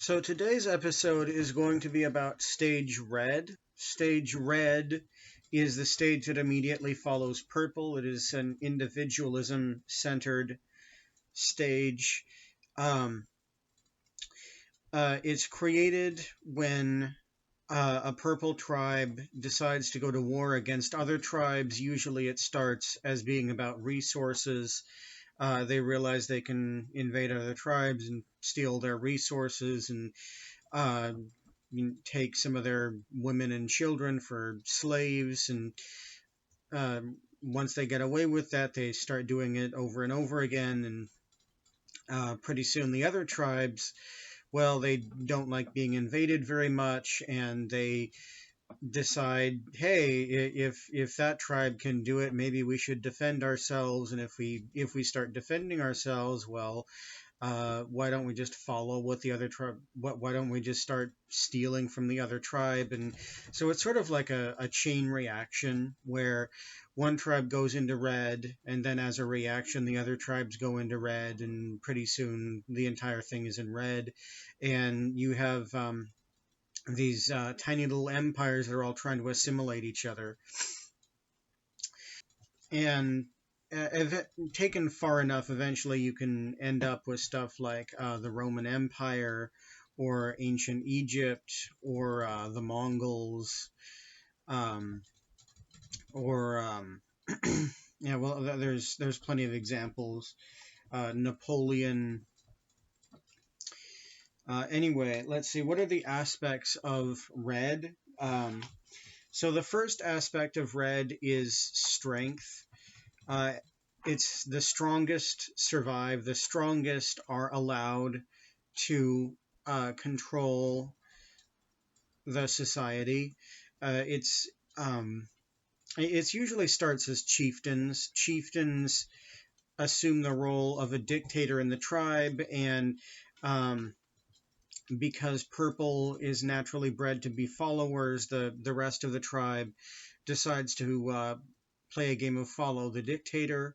So today's episode is going to be about stage red. Stage red is the stage that immediately follows purple. It is an individualism centered stage. Um, it's created when a purple tribe decides to go to war against other tribes. Usually it starts as being about resources. They realize they can invade other tribes and steal their resources and uh, take some of their women and children for slaves. And uh, once they get away with that, they start doing it over and over again. And pretty soon the other tribes, well, they don't like being invaded very much, and they decide, hey, if that tribe can do it, maybe we should defend ourselves. And if we start defending ourselves, well, why don't we just follow what the other tribe? Why don't we just start stealing from the other tribe? And so it's sort of like a chain reaction where one tribe goes into red, and then as a reaction, the other tribes go into red, and pretty soon the entire thing is in red, and you have these tiny little empires that are all trying to assimilate each other. And taken far enough, eventually you can end up with stuff like the Roman Empire, or ancient Egypt, or the Mongols, um, or yeah, well, there's plenty of examples. Napoleon. Anyway, let's see. What are the aspects of red? So the first aspect of red is strength. Uh, it's the strongest survive. The strongest are allowed to control the society. It's it usually starts as chieftains. Chieftains assume the role of a dictator in the tribe, and because purple is naturally bred to be followers, the rest of the tribe decides to play a game of follow the dictator.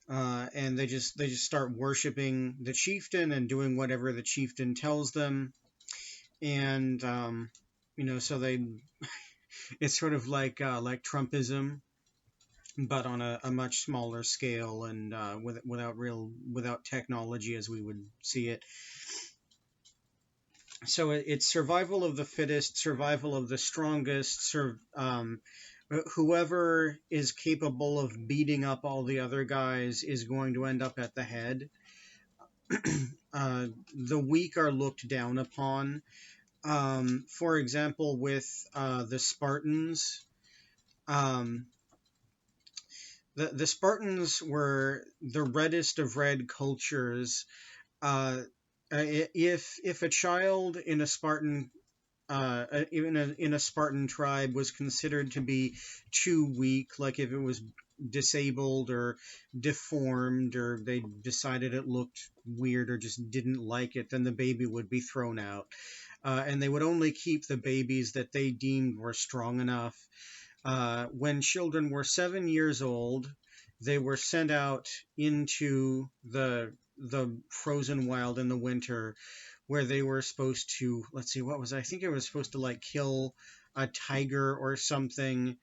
And they just start worshiping the chieftain and doing whatever the chieftain tells them. And so it's sort of like Trumpism, but on a much smaller scale, and without technology as we would see it. So it's survival of the fittest, survival of the strongest. Whoever is capable of beating up all the other guys is going to end up at the head. The weak are looked down upon. For example, with the Spartans, the Spartans were the reddest of red cultures. If a child in a Spartan even in a Spartan tribe was considered to be too weak, like if it was disabled or deformed, or they decided it looked weird or just didn't like it, then the baby would be thrown out. And they would only keep the babies that they deemed were strong enough. When children were 7 years old, they were sent out into the frozen wild in the winter, where they were supposed to, let's see, what was I think it was supposed to like kill a tiger or something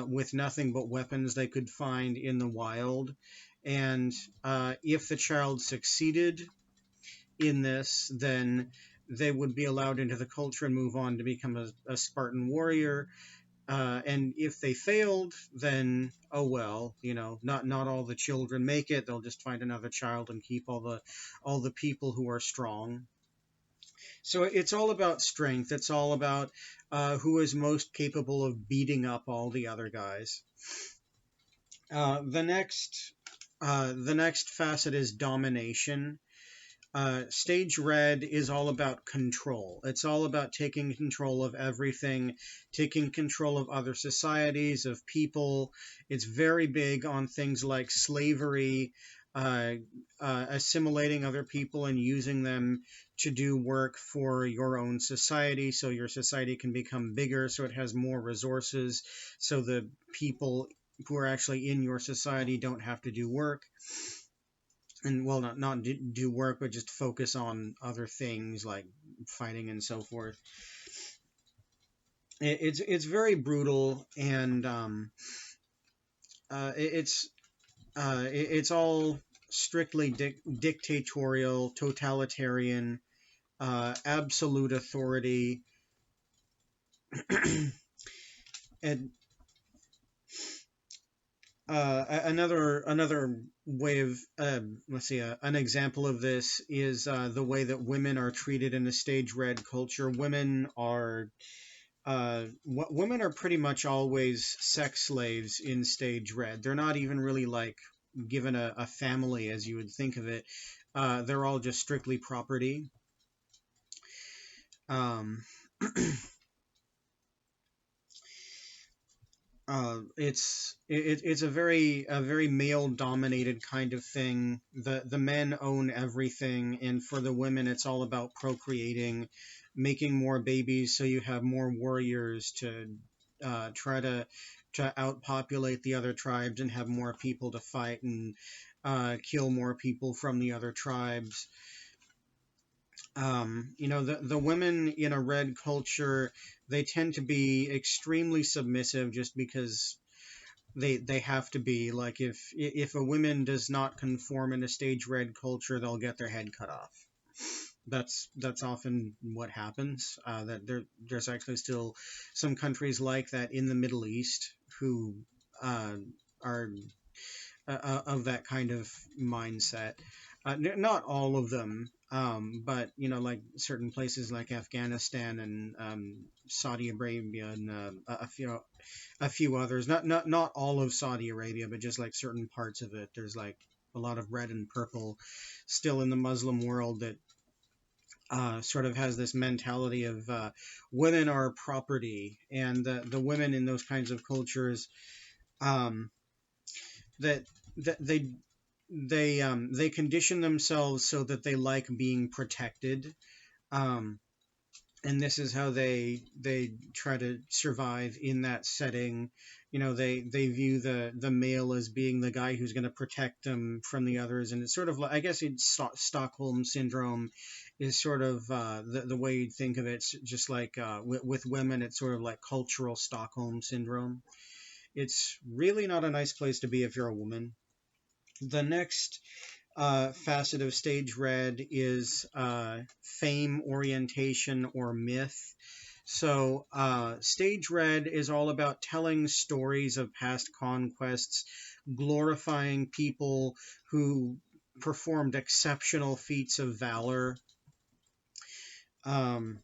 with nothing but weapons they could find in the wild. And if the child succeeded in this, then they would be allowed into the culture and move on to become a Spartan warrior. And if they failed, then oh well, not all the children make it. They'll just find another child and keep all the people who are strong. So it's all about strength. It's all about who is most capable of beating up all the other guys. The next facet is domination. Stage red is all about control. It's all about taking control of everything, taking control of other societies, of people. It's very big on things like slavery, assimilating other people and using them to do work for your own society, so your society can become bigger, so it has more resources, so the people who are actually in your society don't have to do work. and well, not do work, but just focus on other things like fighting and so forth. It's very brutal, and it's it's all strictly dictatorial, totalitarian, absolute authority, and another way of let's see, an example of this is the way that women are treated in the stage red culture. Women are pretty much always sex slaves in stage red. They're not even really like given a family as you would think of it. They're all just strictly property. Um, it's a very male dominated kind of thing. The men own everything, and for the women, it's all about procreating, making more babies, so you have more warriors to try to outpopulate the other tribes and have more people to fight and kill more people from the other tribes. The women in a red culture, they tend to be extremely submissive just because they have to be. Like if a woman does not conform in a stage red culture, they'll get their head cut off. That's often what happens. That there's actually still some countries like that in the Middle East who uh, are of that kind of mindset. Not all of them, but like certain places like Afghanistan and Saudi Arabia and a few others. Not all of Saudi Arabia, but just like certain parts of it. There's like a lot of red and purple still in the Muslim world that sort of has this mentality of women are property, and the women in those kinds of cultures um, that that they condition themselves so that they like being protected. Um, and this is how they try to survive in that setting. They view the male as being the guy who's going to protect them from the others, and it's sort of like, I guess it's Stockholm syndrome is sort of the way you'd think of it. It's just like with women, it's sort of like cultural Stockholm syndrome. It's really not a nice place to be if you're a woman. The next facet of stage red is fame orientation or myth. So, stage red is all about telling stories of past conquests, glorifying people who performed exceptional feats of valor. Um,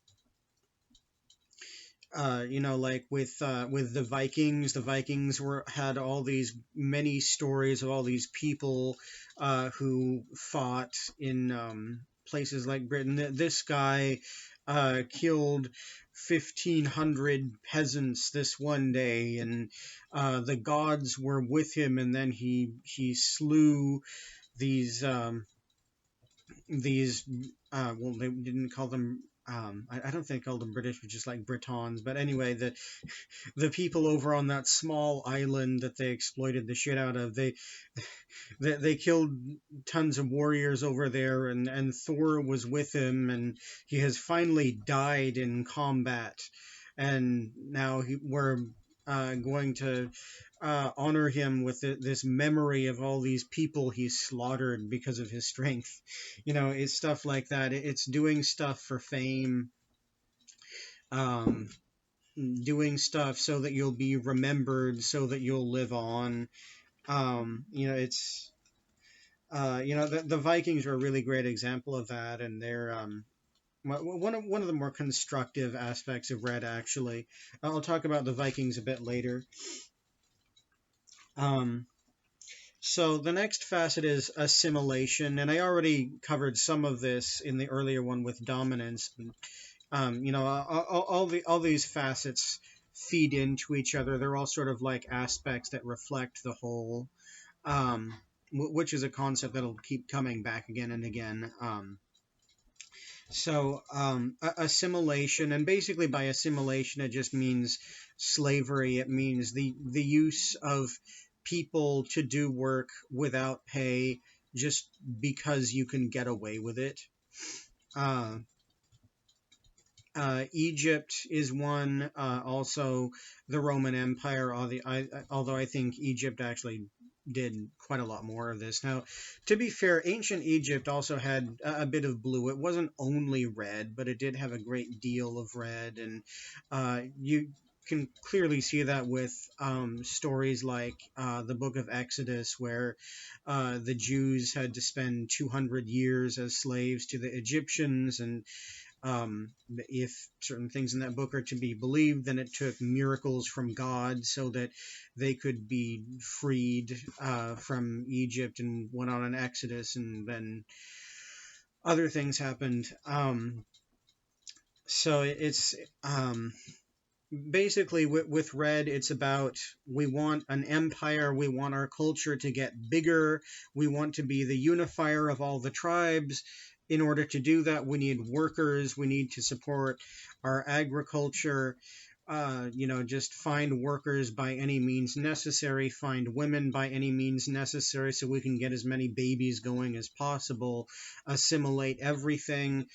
like with the Vikings were had all these many stories of all these people who fought in places like Britain. This guy killed 1,500 peasants this one day, and the gods were with him, and then he slew these these well, they didn't call them I don't think they called them British, but just like Britons. But anyway, the people over on that small island that they exploited the shit out of, they killed tons of warriors over there, and Thor was with him, and he has finally died in combat, and now we're going to honor him with this memory of all these people he slaughtered because of his strength. It's stuff like that. It's doing stuff for fame, um, doing stuff so that you'll be remembered, so that you'll live on. It's the Vikings are a really great example of that, and they're one of the more constructive aspects of Red. Actually, I'll talk about the Vikings a bit later. Um, So the next facet is assimilation, and I already covered some of this in the earlier one with dominance. All these facets feed into each other. They're all sort of like aspects that reflect the whole, um, which is a concept that'll keep coming back again and again. Assimilation, and basically by assimilation, it just means slavery. It means the use of people to do work without pay, just because you can get away with it. Uh, Egypt is one. Also, the Roman Empire. Although I think Egypt actually did quite a lot more of this. Now, to be fair, ancient Egypt also had a bit of blue. It wasn't only red, but it did have a great deal of red, and you can clearly see that with stories like the Book of Exodus, where the Jews had to spend 200 years as slaves to the Egyptians, and if certain things in that book are to be believed, then it took miracles from God so that they could be freed from Egypt and went on an exodus, and then other things happened. So it's basically with red, it's about we want an empire, we want our culture to get bigger, we want to be the unifier of all the tribes. In order to do that, we need workers, we need to support our agriculture. Just find workers by any means necessary, find women by any means necessary so we can get as many babies going as possible, assimilate everything.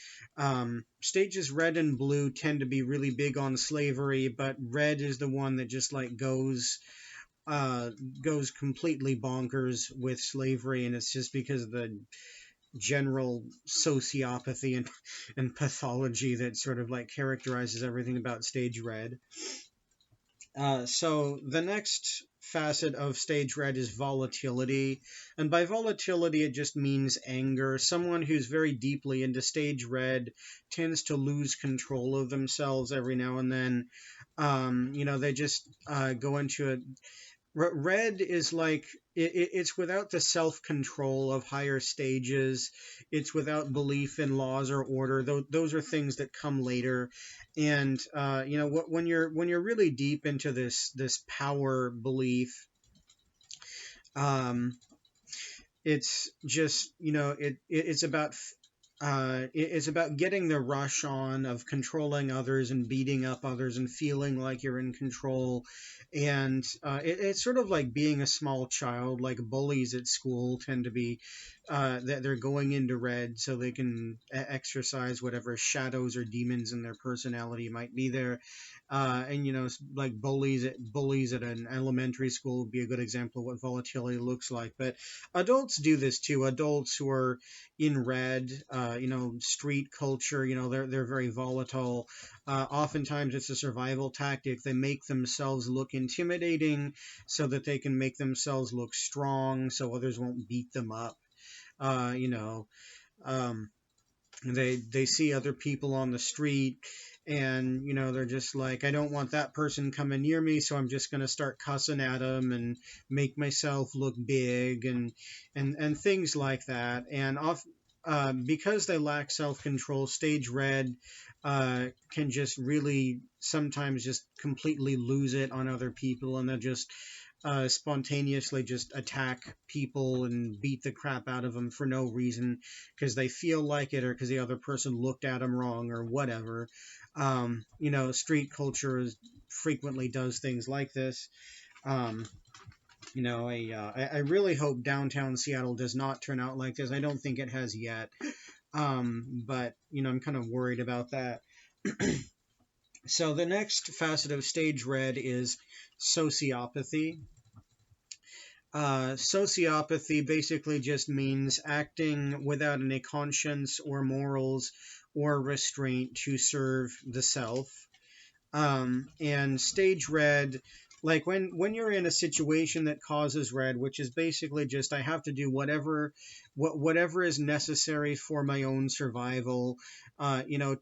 Stages red and blue tend to be really big on slavery, but red is the one that just like uh, goes completely bonkers with slavery, and it's just because of the general sociopathy and pathology that sort of like characterizes everything about stage red. So the next facet of stage red is volatility. And by volatility, it just means anger. Someone who's very deeply into stage red tends to lose control of themselves every now and then. They just go into a Red is like it's without the self-control of higher stages. It's without belief in laws or order. Those are things that come later. And when you're really deep into this power belief, um, it's just it's about it's about getting the rush on of controlling others and beating up others and feeling like you're in control. And it's sort of like being a small child. Like bullies at school tend to be that they're going into red so they can exercise whatever shadows or demons in their personality might be there. And like bullies at an elementary school would be a good example of what volatility looks like. But adults do this too. Adults who are in red, street culture, they're very volatile. Oftentimes it's a survival tactic. They make themselves look intimidating so that they can make themselves look strong so others won't beat them up. Uh, you know, um, they see other people on the street, and they're just like, I don't want that person coming near me, so I'm just going to start cussing at them and make myself look big, and things like that. And because they lack self-control, stage red can just really sometimes just completely lose it on other people, and they'll just spontaneously just attack people and beat the crap out of them for no reason because they feel like it or because the other person looked at them wrong or whatever. Street culture frequently does things like this. Um, I really hope downtown Seattle does not turn out like this. I don't think it has yet. But I'm kind of worried about that. So the next facet of stage red is sociopathy. Sociopathy basically just means acting without any conscience or morals or restraint to serve the self. And stage red, like when you're in a situation that causes red, which is basically just I have to do whatever is necessary for my own survival.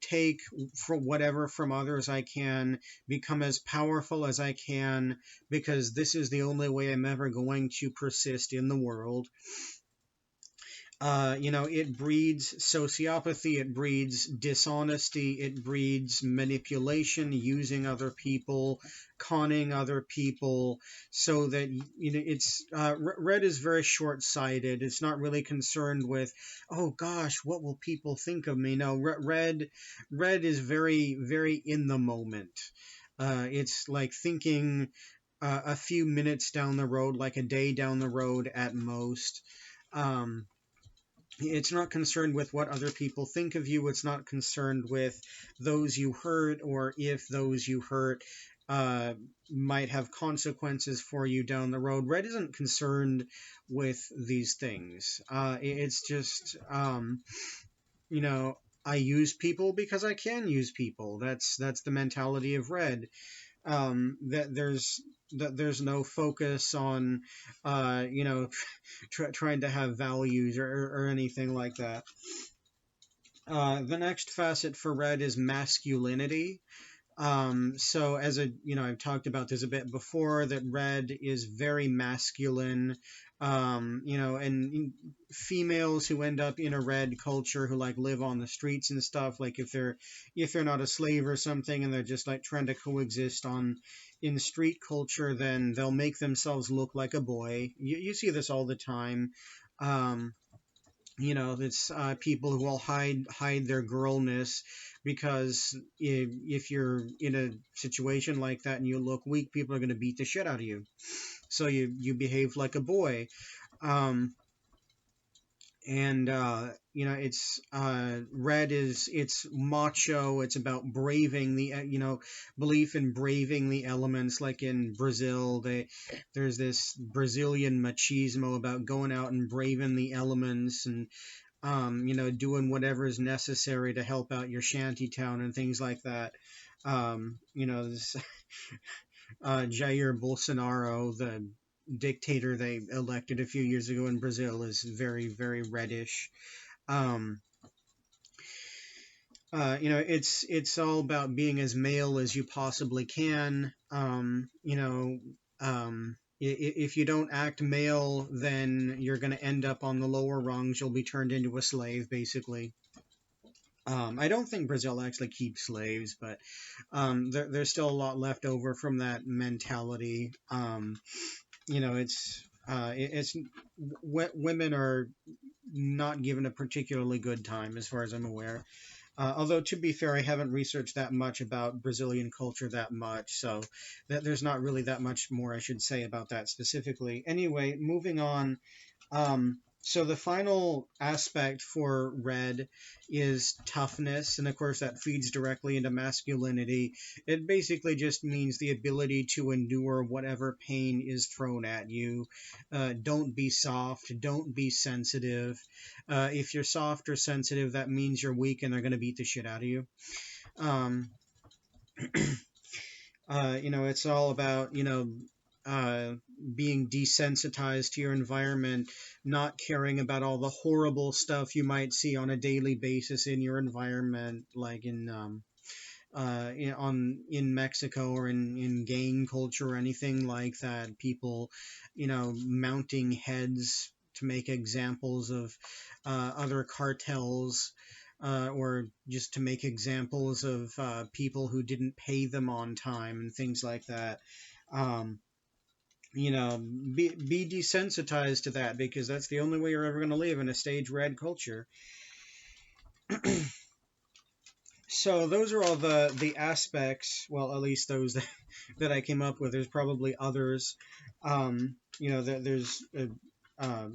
Take for whatever from others I can, become as powerful as I can, because this is the only way I'm ever going to persist in the world. It breeds sociopathy, it breeds dishonesty, it breeds manipulation, using other people, conning other people, so that it's red is very short-sighted. It's not really concerned with, oh gosh, what will people think of me? No, red is very, very in the moment. It's like thinking a few minutes down the road, like a day down the road at most. It's not concerned with what other people think of you. It's not concerned with those you hurt, or if those you hurt uh, might have consequences for you down the road. Red isn't concerned with these things. It's just, you know, I use people because I can use people. That's the mentality of Red. That there's no focus on, you know, trying to have values, or anything like that. The next facet for Red is masculinity. So as I've talked about this a bit before, that Red is very masculine. And females who end up in a Red culture, who like live on the streets and stuff, like if they're not a slave or something, and they're just like trying to coexist in street culture, then they'll make themselves look like a boy. You see this all the time. Um, it's people who will hide their girlness, because if you're in a situation like that and you look weak, people are going to beat the shit out of you. So you behave like a boy. um, and it's Red is it's macho. It's about braving the belief in braving the elements. Like in Brazil, there's this Brazilian machismo about going out and braving the elements, and doing whatever is necessary to help out your shanty town and things like that. This, Jair Bolsonaro, the dictator they elected a few years ago in Brazil, is very, very reddish. Um, it's all about being as male as you possibly can. If you don't act male, then you're going to end up on the lower rungs. You'll be turned into a slave, basically. I don't think Brazil actually keeps slaves, but there's still a lot left over from that mentality. It's women are not given a particularly good time, as far as I'm aware. Although, to be fair, I haven't researched that much about Brazilian culture that much, so there's not really that much more I should say about that specifically. Anyway, moving on. So the final aspect for Red is toughness, and of course that feeds directly into masculinity. It basically just means the ability to endure whatever pain is thrown at you. Don't be soft. Don't be sensitive. If you're soft or sensitive, that means you're weak, and they're going to beat the shit out of you. Um, it's all about, uh, being desensitized to your environment, not caring about all the horrible stuff you might see on a daily basis in your environment, like in Mexico, or in gang culture, or anything like that. People, mounting heads to make examples of other cartels, or just to make examples of people who didn't pay them on time and things like that. Um, be desensitized to that, because that's the only way you're ever going to live in a stage Red culture. So those are all the aspects. Well, at least those that I came up with. There's probably others. There's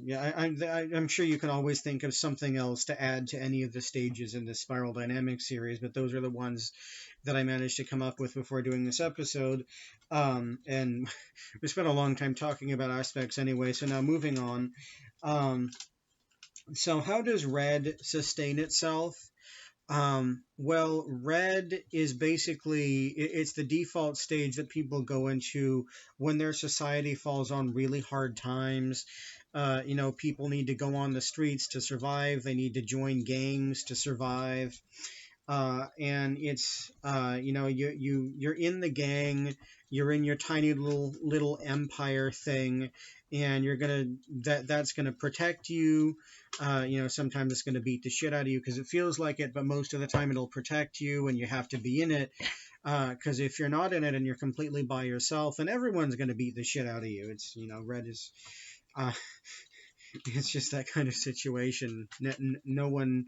yeah. I'm sure you can always think of something else to add to any of the stages in the Spiral Dynamics series, but those are the ones that I managed to come up with before doing this episode. And we spent a long time talking about aspects anyway. So now moving on. So how does Red sustain itself? Well, Red is basically it's the default stage that people go into when their society falls on really hard times. People need to go on the streets to survive. They need to join gangs to survive. And it's you're in the gang, you're in your tiny little empire thing, and that's gonna protect you. Sometimes it's gonna beat the shit out of you because it feels like it, but most of the time it'll protect you, and you have to be in it. Because if you're not in it and you're completely by yourself, then everyone's gonna beat the shit out of you. It's Red is. Uh, it's just that kind of situation. No one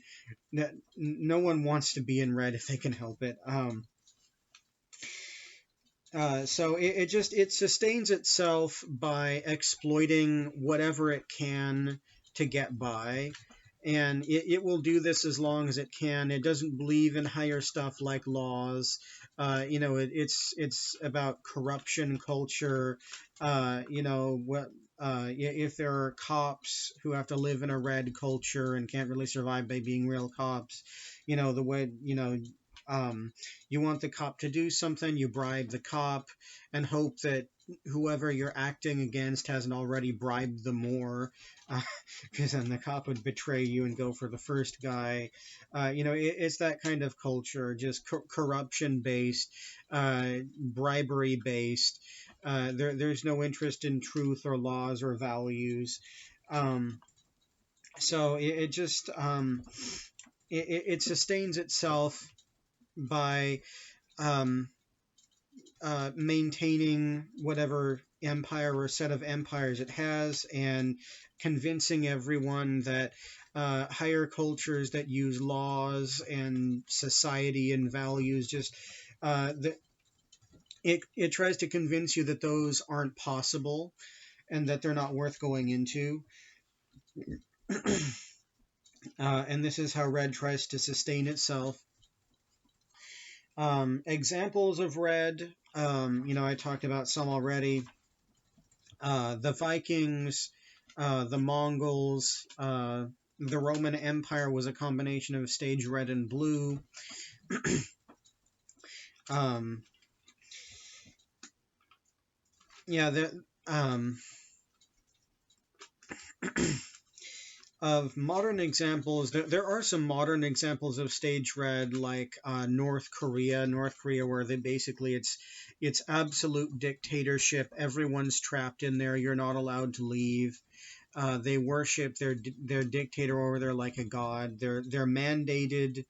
wants to be in Red if they can help it. So it sustains itself by exploiting whatever it can to get by, and it will do this as long as it can. It doesn't believe in higher stuff like laws. It's about corruption culture. What if there are cops who have to live in a red culture and can't really survive by being real cops, the way you want the cop to do something, you bribe the cop and hope that whoever you're acting against hasn't already bribed them more, because then the cop would betray you and go for the first guy. It's that kind of culture, just corruption based, bribery based. There's no interest in truth or laws or values. Um, so it just it sustains itself by um, maintaining whatever empire or set of empires it has, and convincing everyone that higher cultures that use laws and society and values just that it tries to convince you that those aren't possible and that they're not worth going into. And this is how red tries to sustain itself. Examples of red, I talked about some already. The Vikings, the Mongols, the Roman Empire was a combination of stage red and blue. um, yeah, of modern examples, there are some modern examples of stage red, like North Korea. North Korea, where they basically it's absolute dictatorship. Everyone's trapped in there. You're not allowed to leave. They worship their dictator over there like a god. They're mandated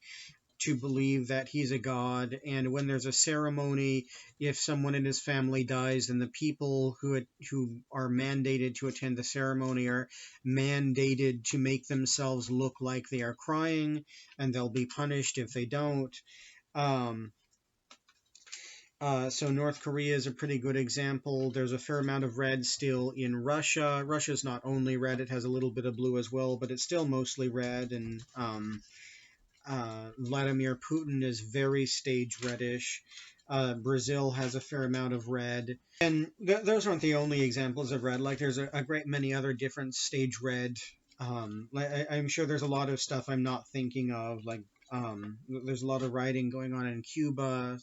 to believe that he's a god, and when there's a ceremony, if someone in his family dies, then the people who are mandated to attend the ceremony are mandated to make themselves look like they are crying, and they'll be punished if they don't. Um, so North Korea is a pretty good example. There's a fair amount of red still in Russia. Russia's not only red; it has a little bit of blue as well, but it's still mostly red. And Vladimir Putin is very stage reddish. Brazil has a fair amount of red. And those aren't the only examples of red. Like, there's a great many other different stage red. I'm sure there's a lot of stuff I'm not thinking of. Like, there's a lot of rioting going on in Cuba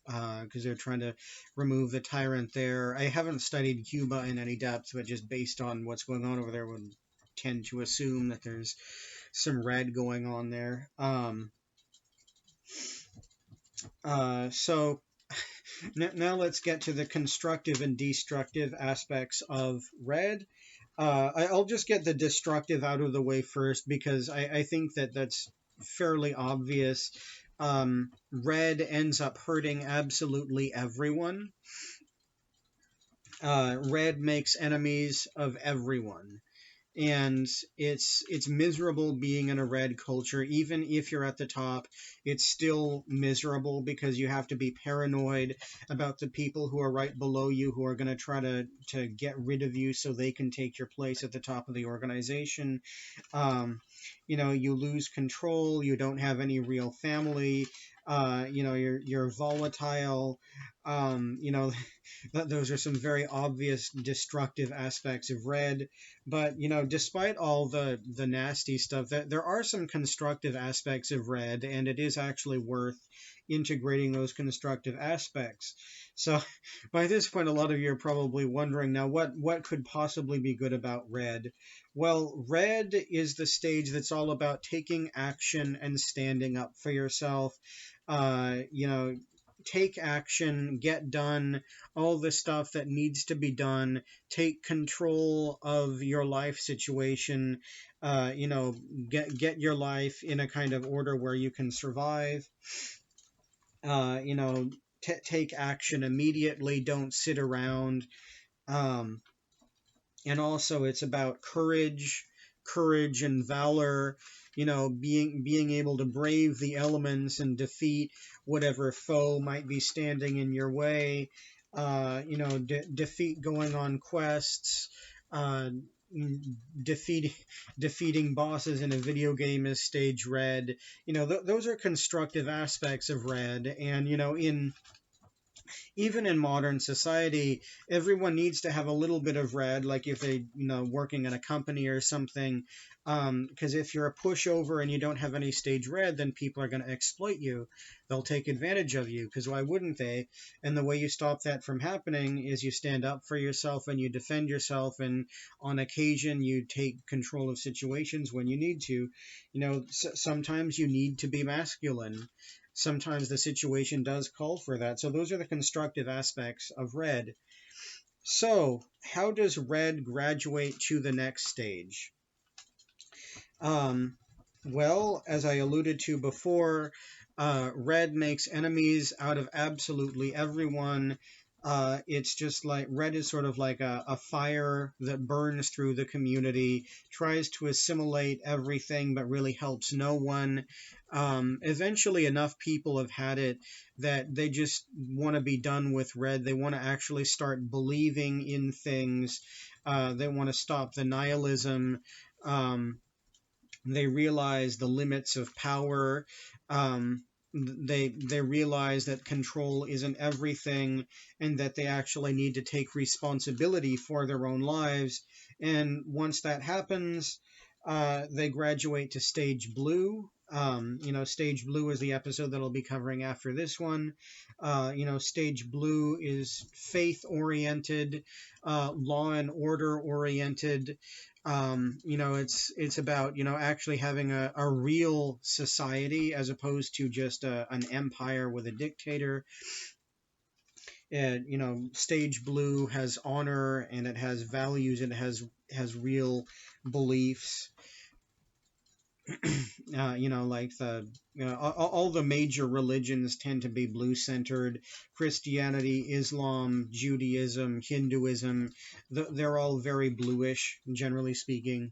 because they're trying to remove the tyrant there. I haven't studied Cuba in any depth, but just based on what's going on over there, would tend to assume that there's some red going on there. So now let's get to the constructive and destructive aspects of red. I'll just get the destructive out of the way first, because I think that's fairly obvious. Red ends up hurting absolutely everyone. Red makes enemies of everyone, and it's miserable being in a red culture. Even if you're at the top, it's still miserable, because you have to be paranoid about the people who are right below you, who are going to try to get rid of you so they can take your place at the top of the organization. You lose control, you don't have any real family. You're volatile. Those are some very obvious destructive aspects of red. But despite all the nasty stuff, there are some constructive aspects of red, and it is actually worth integrating those constructive aspects. So by this point, a lot of you are probably wondering, now what could possibly be good about red? Well, red is the stage that's all about taking action and standing up for yourself. Take action, get done all the stuff that needs to be done, take control of your life situation, get your life in a kind of order where you can survive. Take action immediately, don't sit around. Um, and also it's about courage and valor, being able to brave the elements and defeat whatever foe might be standing in your way. Defeat going on quests, defeat, defeating bosses in a video game is stage red. Those are constructive aspects of red. And in even in modern society, everyone needs to have a little bit of red, like if they, working in a company or something. Because if you're a pushover and you don't have any stage red, then people are going to exploit you. They'll take advantage of you, because why wouldn't they? And the way you stop that from happening is you stand up for yourself and you defend yourself, and on occasion you take control of situations when you need to. Sometimes you need to be masculine. Sometimes the situation does call for that. So those are the constructive aspects of red. So how does red graduate to the next stage? Um, well, as I alluded to before, red makes enemies out of absolutely everyone. It's just like red is sort of like a fire that burns through the community, tries to assimilate everything, but really helps no one. Eventually, enough people have had it that they just want to be done with red. They want to actually start believing in things. They want to stop the nihilism. They realize the limits of power. They realize that control isn't everything, and that they actually need to take responsibility for their own lives. And once that happens, they graduate to stage blue. Stage blue is the episode that I'll be covering after this one. Stage blue is faith oriented, law and order oriented. It's about actually having a real society, as opposed to just an empire with a dictator. And stage blue has honor, and it has values, and it has real beliefs. Like all the major religions tend to be blue centered. Christianity, Islam, Judaism, Hinduism, they're all very bluish, generally speaking.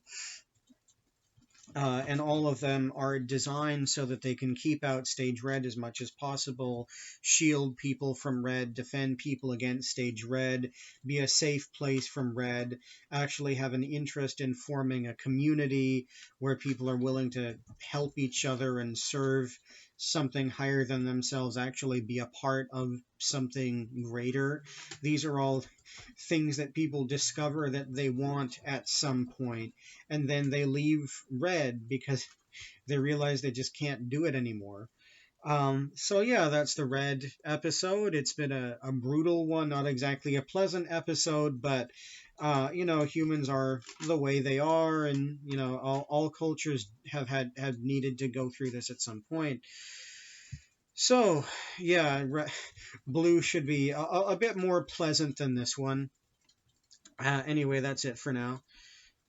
And all of them are designed so that they can keep out stage red as much as possible, shield people from red, defend people against stage red, be a safe place from red, actually have an interest in forming a community where people are willing to help each other and serve something higher than themselves, actually be a part of something greater. These are all things that people discover that they want at some point, and then they leave red because they realize they just can't do it anymore. So yeah, that's the red episode. It's been a brutal one, not exactly a pleasant episode, but humans are the way they are, and all cultures have needed to go through this at some point. So yeah, blue should be a bit more pleasant than this one. Anyway, that's it for now.